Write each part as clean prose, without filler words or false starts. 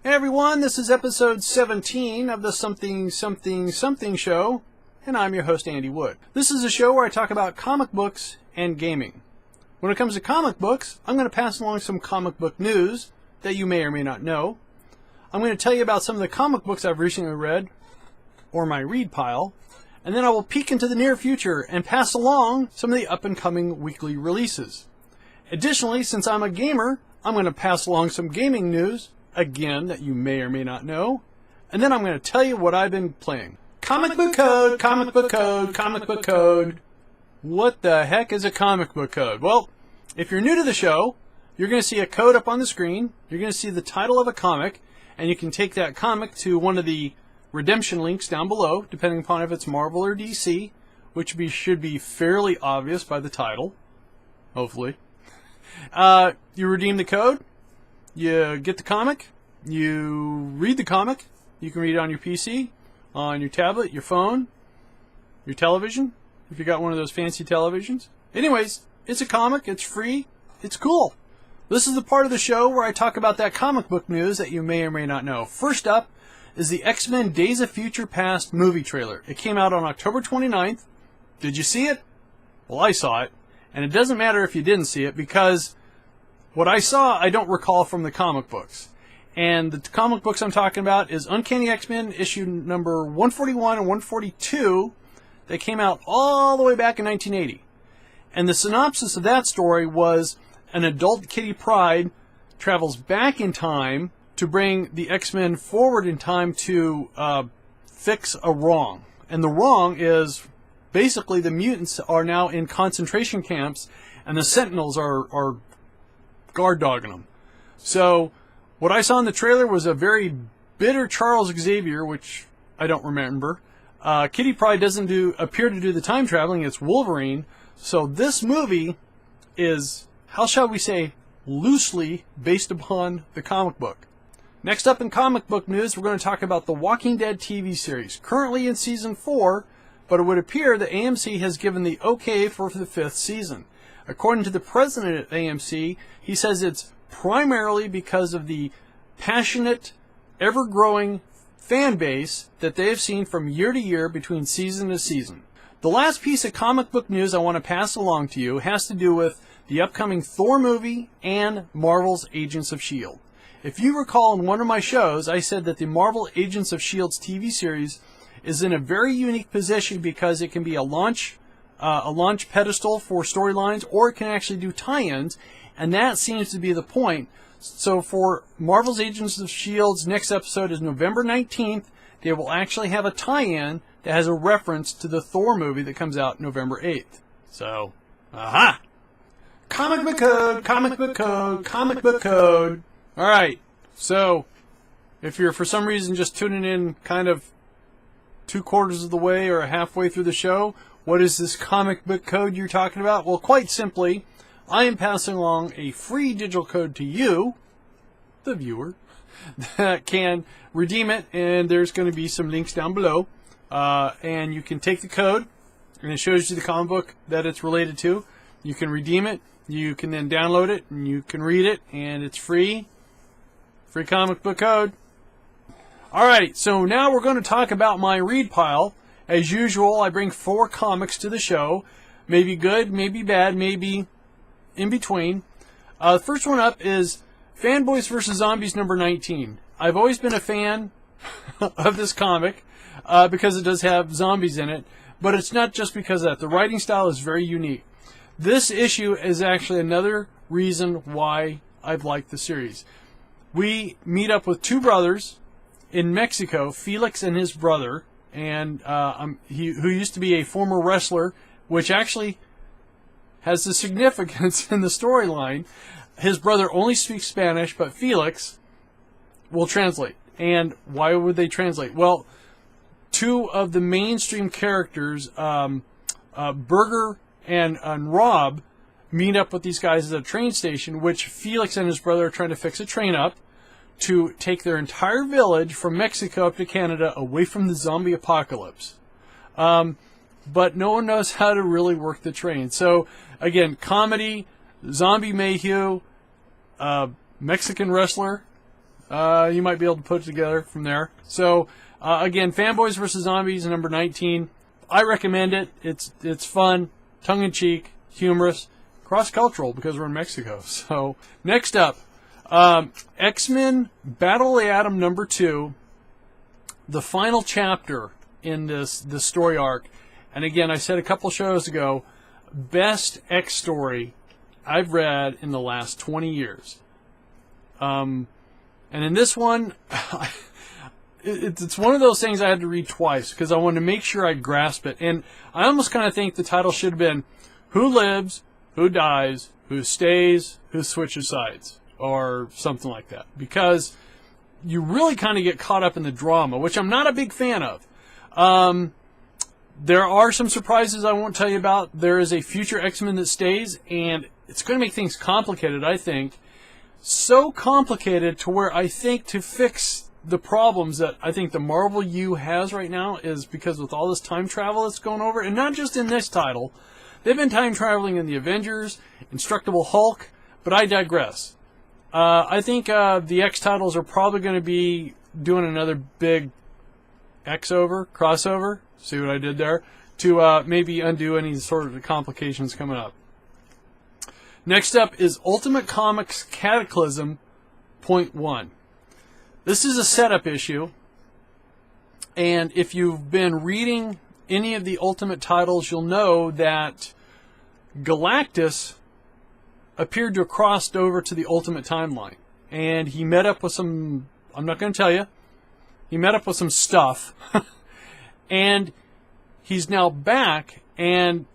Hey everyone, this is episode 17 of the Something Something Something Show, and I'm your host Andy Wood. This is a show where I talk about comic books and gaming. When it comes to comic books, I'm going to pass along some comic book news that you may or may not know. I'm going to tell you about some of the comic books I've recently read, or my read pile, and then I will peek into the near future and pass along some of the up-and-coming weekly releases. Additionally, since I'm a gamer, I'm going to pass along some gaming news, again, that you may or may not know. And then I'm going to tell you what I've been playing. Comic book code, comic book code, comic book code. What the heck is a comic book code? Well, if you're new to the show, you're going to see a code up on the screen. You're going to see the title of a comic, and you can take that comic to one of the redemption links down below, depending upon if it's Marvel or DC, which should be fairly obvious by the title, hopefully. You redeem the code. You get the comic, you read the comic. You can read it on your PC, on your tablet, your phone, your television, if you got one of those fancy televisions. Anyways, it's a comic, it's free, it's cool. This is the part of the show where I talk about that comic book news that you may or may not know. First up is the X-Men Days of Future Past movie trailer. It came out on October 29th. Did you see it? Well, I saw it. And it doesn't matter if you didn't see it, because what I saw, I don't recall from the comic books. And the comic books I'm talking about is Uncanny X-Men issue number 141 and 142 that came out all the way back in 1980. And the synopsis of that story was an adult Kitty Pryde travels back in time to bring the X-Men forward in time to fix a wrong. And the wrong is basically the mutants are now in concentration camps and the Sentinels are guard dogging them. So what I saw in the trailer was a very bitter Charles Xavier, which I don't remember. Kitty Pryde doesn't appear to do the time traveling. It's Wolverine. So this movie is, how shall we say, loosely based upon the comic book. Next up in comic book news, we're going to talk about the Walking Dead TV series, currently in season 4, but it would appear that AMC has given the okay for the 5th season. According to the president at AMC, he says it's primarily because of the passionate, ever-growing fan base that they have seen from year to year between season to season. The last piece of comic book news I want to pass along to you has to do with the upcoming THOR movie and Marvel's Agents of S.H.I.E.L.D. If you recall in one of my shows, I said that the Marvel Agents of S.H.I.E.L.D.'s TV series is in a very unique position because it can be a launch pedestal for storylines, or it can actually do tie-ins, and that seems to be the point. So for Marvel's Agents of S.H.I.E.L.D.'s next episode is November 19th. They will actually have a tie-in that has a reference to the THOR movie that comes out November 8th. So, aha! Comic book code, comic book code, comic book code. Alright, so if you're for some reason just tuning in kind of 3/4 of the way or halfway through the show, what is this comic book code you're talking about? Well, quite simply, I am passing along a free digital code to you, the viewer, that can redeem it, and there's going to be some links down below, and you can take the code, and it shows you the comic book that it's related to. You can redeem it, you can then download it, and you can read it, and it's free. Free comic book code. Alright, so now we're going to talk about my read pile. As usual, I bring 4 comics to the show. Maybe good, maybe bad, maybe in between. The first one up is Fanboys vs. Zombies number 19. I've always been a fan of this comic because it does have zombies in it, but it's not just because of that. The writing style is very unique. This issue is actually another reason why I've liked the series. We meet up with 2 brothers in Mexico, Felix and his brother, and who used to be a former wrestler, which actually has a significance in the storyline. His brother only speaks Spanish, but Felix will translate. And why would they translate? Well, 2 of the mainstream characters, Burger and Rob, meet up with these guys at a train station, which Felix and his brother are trying to fix a train up to take their entire village from Mexico up to Canada away from the zombie apocalypse. But no one knows how to really work the train. So, again, comedy, zombie mayhew, Mexican wrestler, You might be able to put it together from there. So, again, Fanboys vs. Zombies, number 19. I recommend it. It's fun, tongue-in-cheek, humorous, cross-cultural because we're in Mexico. So, next up, X-Men Battle of the Atom number 2, the final chapter in this story arc. And again, I said a couple shows ago, best X story I've read in the last 20 years. And in this one, it's one of those things I had to read twice because I wanted to make sure I grasp it. And I almost kind of think the title should have been Who Lives, Who Dies, Who Stays, Who Switches Sides, or something like that. Because you really kind of get caught up in the drama, which I'm not a big fan of. There are some surprises I won't tell you about. There is a future X-Men that stays, and it's going to make things complicated, I think. So complicated to where I think to fix the problems that I think the Marvel U has right now is because with all this time travel that's going over, and not just in this title, they've been time traveling in the Avengers, Indestructible Hulk, but I digress. I think the X titles are probably going to be doing another big crossover, see what I did there, to maybe undo any sort of complications coming up. Next up is Ultimate Comics Cataclysm .1. This is a setup issue, and if you've been reading any of the Ultimate titles, you'll know that Galactus appeared to have crossed over to the Ultimate timeline, and he met up with some, I'm not going to tell you, he met up with some stuff, and he's now back, and,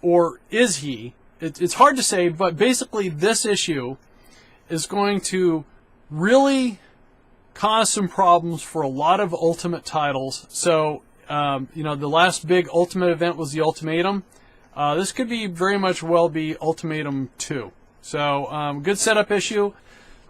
or is he? It's hard to say, but basically this issue is going to really cause some problems for a lot of Ultimate titles. So, the last big Ultimate event was the Ultimatum. This could be very much well be Ultimatum 2. So, good setup issue.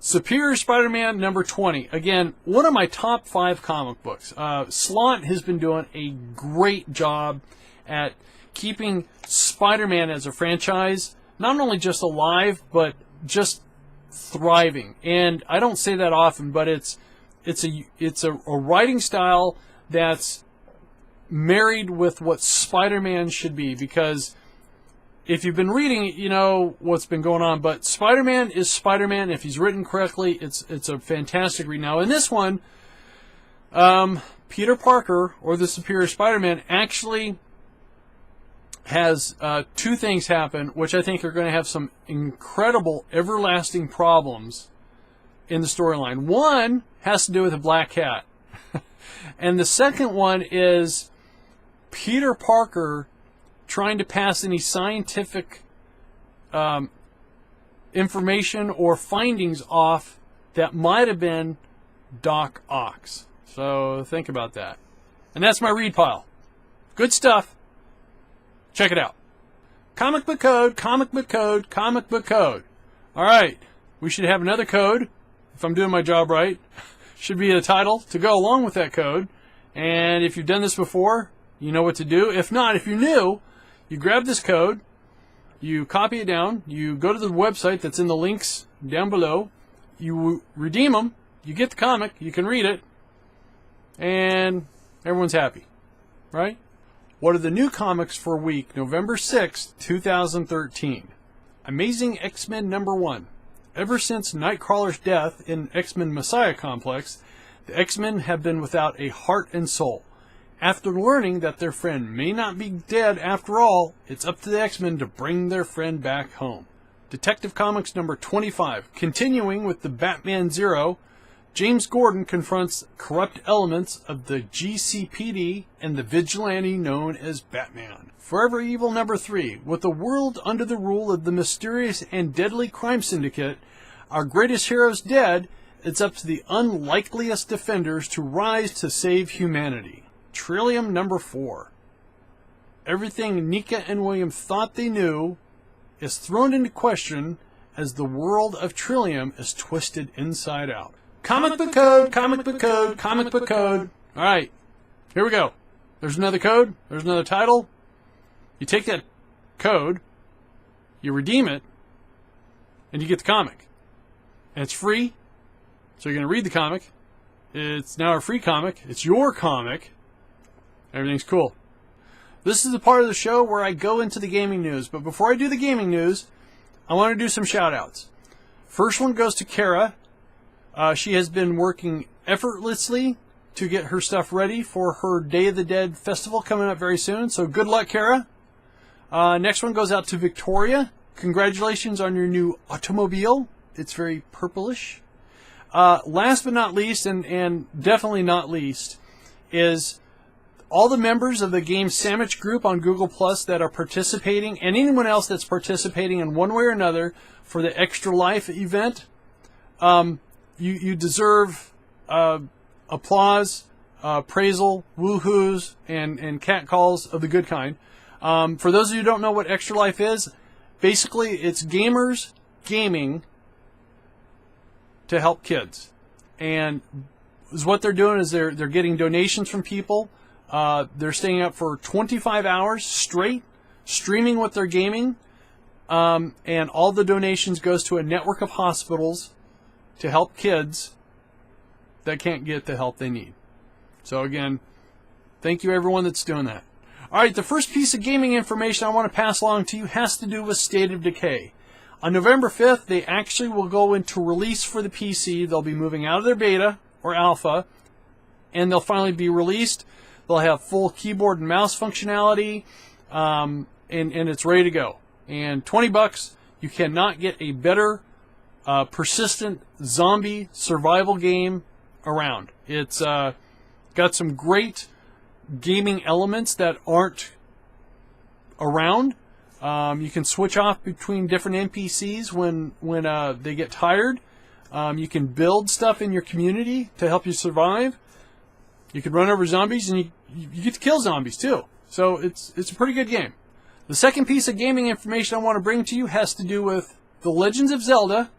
Superior Spider-Man number 20. Again, one of my top 5 comic books. Slott has been doing a great job at keeping Spider-Man as a franchise not only just alive, but just thriving. And I don't say that often, but it's a writing style that's married with what Spider-Man should be, because if you've been reading it, you know what's been going on. But Spider-Man is Spider-Man. If he's written correctly, it's a fantastic read. Now, in this one, Peter Parker, or the Superior Spider-Man, actually has 2 things happen, which I think are going to have some incredible, everlasting problems in the storyline. One has to do with a black cat. And the second one is Peter Parker trying to pass any scientific information or findings off that might have been Doc Ock. So think about that. And that's my read pile. Good stuff. Check it out. Comic book code, comic book code, comic book code. All right. We should have another code, if I'm doing my job right. Should be a title to go along with that code. And if you've done this before, you know what to do. If not, if you're new, you grab this code, you copy it down, you go to the website that's in the links down below, you redeem them, you get the comic, you can read it, and everyone's happy, right? What are the new comics for week November 6th, 2013? Amazing X-Men number 1. Ever since Nightcrawler's death in X-Men Messiah Complex, the X-Men have been without a heart and soul. After learning that their friend may not be dead after all, it's up to the X-Men to bring their friend back home. Detective Comics number 25. Continuing with the Batman Zero, James Gordon confronts corrupt elements of the GCPD and the vigilante known as Batman. Forever Evil number 3. With the world under the rule of the mysterious and deadly crime syndicate, our greatest heroes dead, it's up to the unlikeliest defenders to rise to save humanity. Trillium number 4. Everything Nika and William thought they knew is thrown into question as the world of Trillium is twisted inside out. Comic book code, comic book code, comic book code. All right, here we go. There's another code. There's another title. You take that code, you redeem it, and you get the comic. And it's free, So you're going to read the comic. It's now a free comic. It's your comic. Everything's cool. This is the part of the show where I go into the gaming news. But before I do the gaming news, I want to do some shout-outs. First one goes to Kara. She has been working effortlessly to get her stuff ready for her Day of the Dead festival coming up very soon. So good luck, Kara. Next one goes out to Victoria. Congratulations on your new automobile. It's very purplish. Last but not least, and definitely not least, is all the members of the Game Sandwich group on Google Plus that are participating, and anyone else that's participating in one way or another for the Extra Life event. You deserve applause, praisal, woohoos, and catcalls of the good kind. For those of you who don't know what Extra Life is, basically it's gamers gaming to help kids. And what they're doing is they're getting donations from people. They're staying up for 25 hours straight, streaming what they're gaming. And all the donations goes to a network of hospitals to help kids that can't get the help they need. So again, thank you everyone that's doing that. Alright, the first piece of gaming information I want to pass along to you has to do with State of Decay. On November 5th, they actually will go into release for the PC. They'll be moving out of their beta or alpha, and they'll finally be released. They'll have full keyboard and mouse functionality, and it's ready to go. And $20, you cannot get a better persistent zombie survival game around. It's got some great gaming elements that aren't around. You can switch off between different NPCs when they get tired. You can build stuff in your community to help you survive. You can run over zombies, and you get to kill zombies too. So it's a pretty good game. The second piece of gaming information I want to bring to you has to do with The Legends of Zelda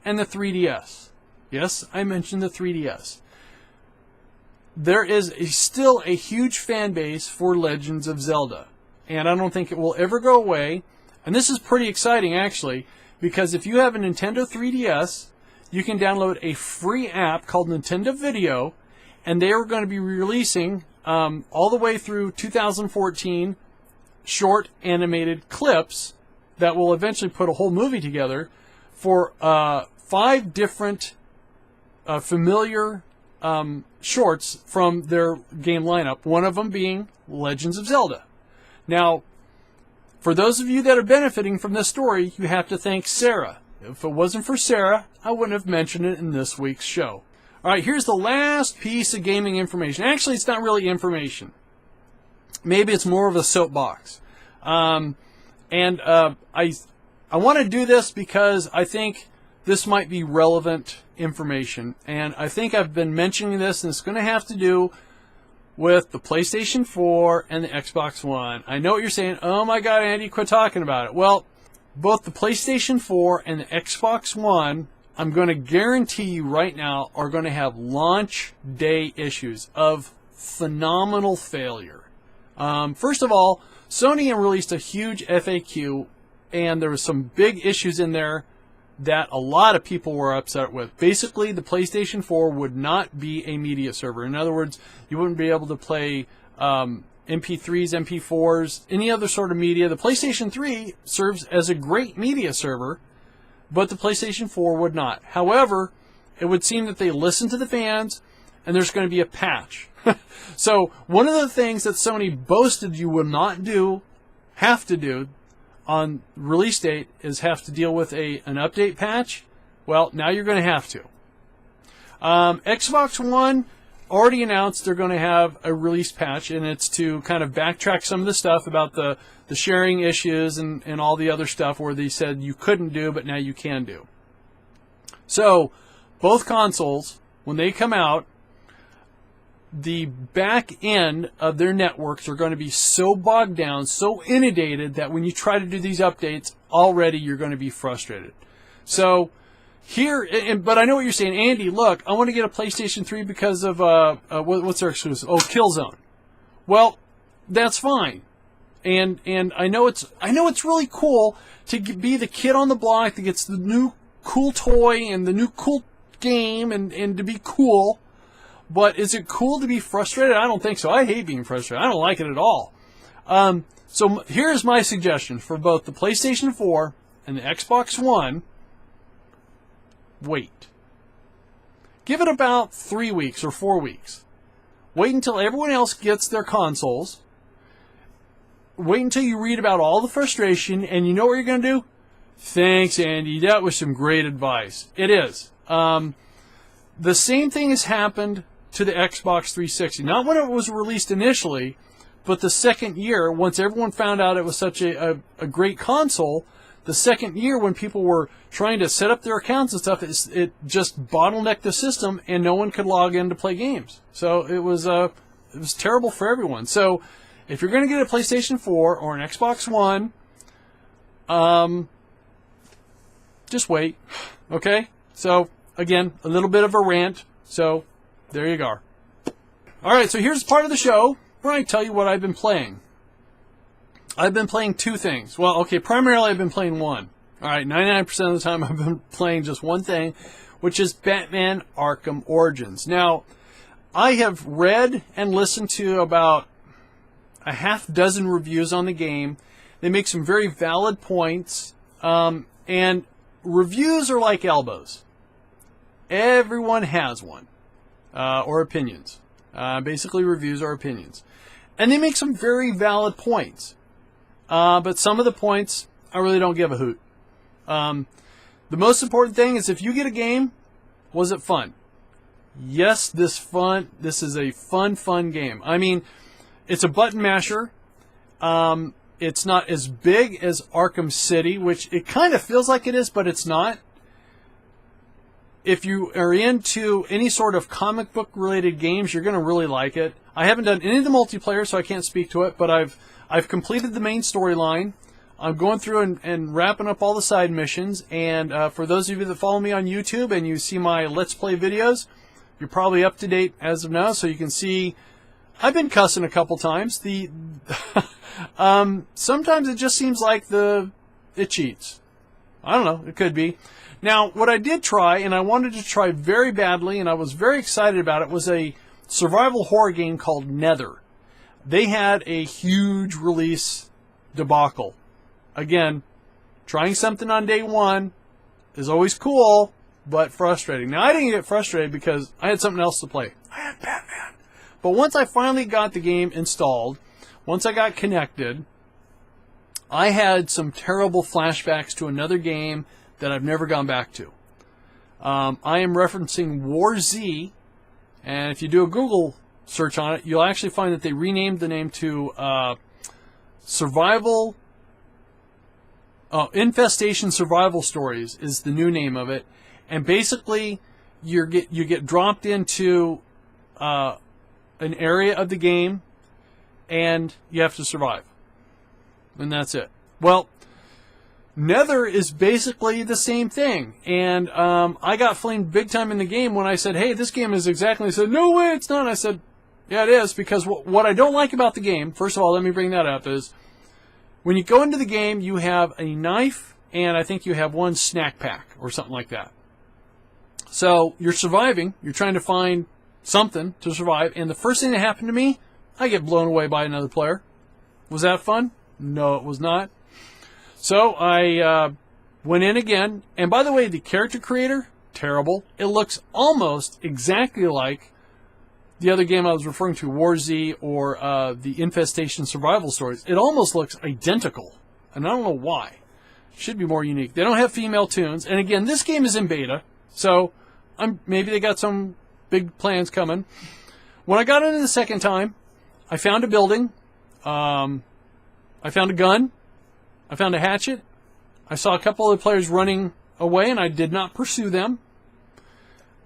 and the 3DS. Yes, I mentioned the 3DS. There is still a huge fan base for Legends of Zelda, and I don't think it will ever go away. And this is pretty exciting, actually, because if you have a Nintendo 3DS, you can download a free app called Nintendo Video, and they are going to be releasing all the way through 2014 short animated clips that will eventually put a whole movie together for 5 different familiar shorts from their game lineup, one of them being Legends of Zelda. Now, for those of you that are benefiting from this story, you have to thank Sarah. If it wasn't for Sarah, I wouldn't have mentioned it in this week's show. Alright, here's the last piece of gaming information. Actually, it's not really information. Maybe it's more of a soapbox. I want to do this because I think this might be relevant information. And I think I've been mentioning this, and it's going to have to do with the PlayStation 4 and the Xbox One. I know what you're saying. Oh my God, Andy, quit talking about it. Well, both the PlayStation 4 and the Xbox One, I'm going to guarantee you right now, are going to have launch day issues of phenomenal failure. First of all, Sony released a huge FAQ, and there were some big issues in there that a lot of people were upset with. Basically, the PlayStation 4 would not be a media server. In other words, you wouldn't be able to play MP3s, MP4s, any other sort of media. The PlayStation 3 serves as a great media server, but the PlayStation 4 would not. However, it would seem that they listened to the fans, and there's going to be a patch. So, one of the things that Sony boasted you will not do, have to do, on release date is have to deal with an update patch. Well, now you're going to have to. Xbox One already announced they're going to have a release patch, and it's to kind of backtrack some of the stuff about the sharing issues and all the other stuff where they said you couldn't do, but now you can do. So, both consoles, when they come out, the back end of their networks are going to be so bogged down, so inundated, that when you try to do these updates, already you're going to be frustrated. So, here, but I know what you're saying, Andy, look, I want to get a PlayStation 3 because of, what's their exclusive? Oh, Killzone. Well, that's fine. And I know it's really cool to be the kid on the block that gets the new cool toy and the new cool game and to be cool. But is it cool to be frustrated? I don't think so. I hate being frustrated. I don't like it at all. So here's my suggestion for both the PlayStation 4 and the Xbox One. Wait. Give it about 3 weeks or 4 weeks. Wait until everyone else gets their consoles. Wait until you read about all the frustration, and you know what you're going to do? Thanks, Andy. That was some great advice. It is. The same thing has happened to the Xbox 360. Not when it was released initially, but the second year, once everyone found out it was such a great console, the second year when people were trying to set up their accounts and stuff, it just bottlenecked the system and no one could log in to play games. So it was terrible for everyone. So if you're going to get a PlayStation 4 or an Xbox One, just wait. Okay? So, again, a little bit of a rant. So, there you go. Alright, so here's part of the show where I tell you what I've been playing. I've been playing two things. Well, okay, primarily I've been playing one. Alright, 99% of the time I've been playing just one thing, which is Batman Arkham Origins. Now, I have read and listened to about a half dozen reviews on the game. They make some very valid points, and reviews are like elbows. Everyone has one, or opinions. Basically, reviews are opinions. And they make some very valid points. But some of the points, I really don't give a hoot. The most important thing is if you get a game, was it fun? Yes, this is a fun game. I mean, it's a button masher. It's not as big as Arkham City, which it kind of feels like it is, but it's not. If you are into any sort of comic book related games, you're going to really like it. I haven't done any of the multiplayer, so I can't speak to it, but I've completed the main storyline. I'm going through and wrapping up all the side missions, and for those of you that follow me on YouTube and you see my Let's Play videos, you're probably up to date as of now, so you can see I've been cussing a couple times. Sometimes it just seems like it cheats. I don't know, it could be. Now, what I did try, and I wanted to try very badly, and I was very excited about it, was a survival horror game called Nether. They had a huge release debacle. Again, trying something on day one is always cool, but frustrating. Now, I didn't get frustrated because I had something else to play. I had Batman. But once I finally got the game installed, once I got connected, I had some terrible flashbacks to another game that I've never gone back to. I am referencing War Z, and if you do a Google search on it, you'll actually find that they renamed the name to Infestation Survival Stories is the new name of it. And basically, you get dropped into an area of the game, and you have to survive. And that's it. Well, Nether is basically the same thing. And I got flamed big time in the game when I said, hey, this game is exactly... They said, no way, it's not. I said, yeah, it is. Because what I don't like about the game, first of all, let me bring that up, is when you go into the game, you have a knife, and I think you have one snack pack or something like that. So you're surviving. You're trying to find something to survive. And the first thing that happened to me, I get blown away by another player. Was that fun? No, it was not. So I went in again. And by the way, the character creator, terrible. It looks almost exactly like the other game I was referring to, War Z or the Infestation Survival Stories. It almost looks identical. And I don't know why. It should be more unique. They don't have female tunes. And again, this game is in beta. So maybe they got some big plans coming. When I got in the second time, I found a building. I found a gun. I found a hatchet. I saw a couple of players running away, and I did not pursue them.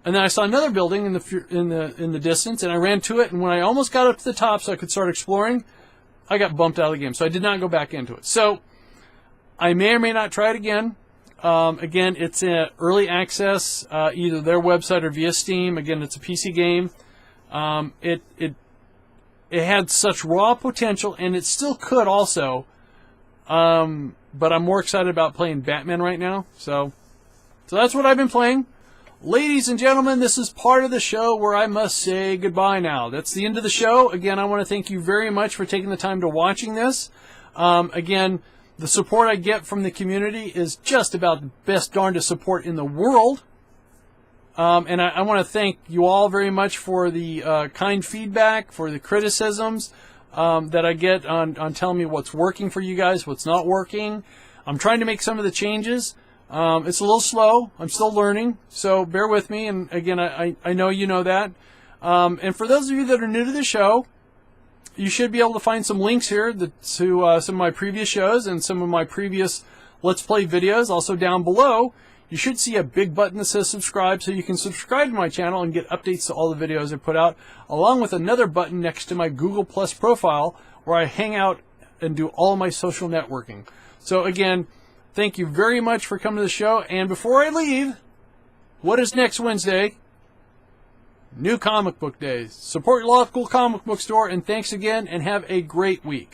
And then I saw another building in the distance, and I ran to it. And when I almost got up to the top so I could start exploring, I got bumped out of the game. So I did not go back into it. So I may or may not try it again. Again, it's in early access, either their website or via Steam. Again, it's a PC game. It had such raw potential, and it still could also. But I'm more excited about playing Batman right now. So that's what I've been playing. Ladies and gentlemen, this is part of the show where I must say goodbye now. That's the end of the show. Again, I want to thank you very much for taking the time to watching this. Again, the support I get from the community is just about the best darndest support in the world. And I want to thank you all very much for the kind feedback, for the criticisms that I get on telling me what's working for you guys, what's not working. I'm trying to make some of the changes. It's a little slow. I'm still learning, so bear with me. And again, I know you know that. And for those of you that are new to the show, you should be able to find some links here to some of my previous shows and some of my previous Let's Play videos. Also down below, you should see a big button that says subscribe, so you can subscribe to my channel and get updates to all the videos I put out, along with another button next to my Google Plus profile where I hang out and do all my social networking. So again, thank you very much for coming to the show. And before I leave, what is next Wednesday? New comic book days. Support your local comic book store, and thanks again, and have a great week.